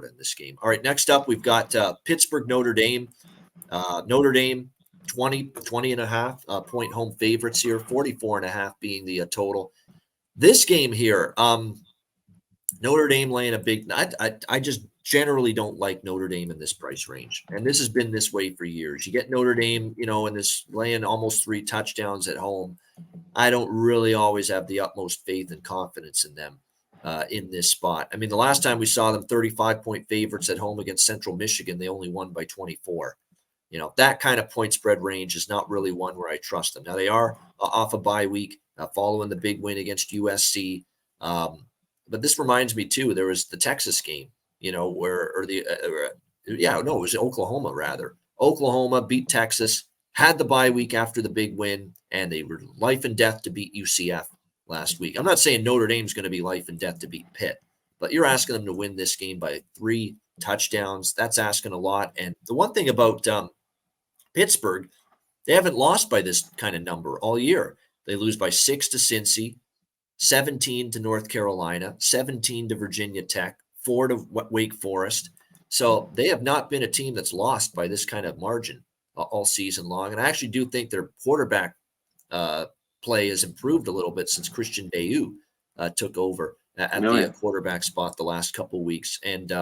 Florida in this game. All right, next up, we've got Pittsburgh, Notre Dame. Notre Dame, 20 and a half point home favorites here, 44 and a half being the total. This game here, Notre Dame laying a big. I just generally don't like Notre Dame in this price range, and this has been this way for years. You get Notre Dame, in this laying almost 3 touchdowns at home. I don't really always have the utmost faith and confidence in them in this spot. I mean, the last time we saw them 35-point favorites at home against Central Michigan, they only won by 24. That kind of point spread range is not really one where I trust them. Now, they are off a bye week following the big win against USC. But this reminds me, too, there was the Texas game, it was Oklahoma, rather. Oklahoma beat Texas, had the bye week after the big win, and they were life and death to beat UCF last week. I'm not saying Notre Dame's going to be life and death to beat Pitt, but you're asking them to win this game by 3 touchdowns. That's asking a lot. And the one thing about Pittsburgh, they haven't lost by this kind of number all year. They lose by 6 to Cincy, 17 to North Carolina, 17 to Virginia Tech, 4 to Wake Forest. So they have not been a team that's lost by this kind of margin all season long. And I actually do think their quarterback play has improved a little bit since Christian Bayou took over at the quarterback spot the last couple weeks. And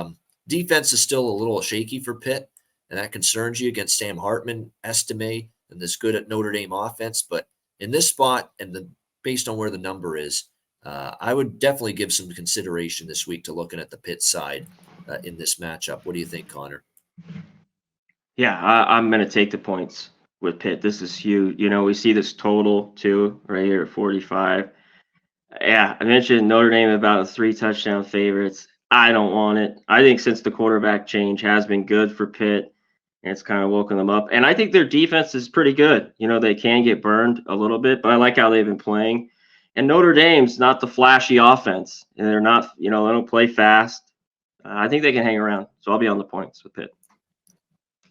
defense is still a little shaky for Pitt, and that concerns you against Sam Hartman, Estime, and this good at Notre Dame offense. But in this spot, and based on where the number is, I would definitely give some consideration this week to looking at the Pitt side in this matchup. What do you think, Conor? Yeah, I'm going to take the points with Pitt. This is huge. We see this total too right here at 45. Yeah, I mentioned Notre Dame about a 3 touchdown favorites. I don't want it. I think since the quarterback change has been good for Pitt, and it's kind of woken them up. And I think their defense is pretty good. They can get burned a little bit, but I like how they've been playing. And Notre Dame's not the flashy offense, and they're not, they don't play fast. I think they can hang around. So I'll be on the points with Pitt.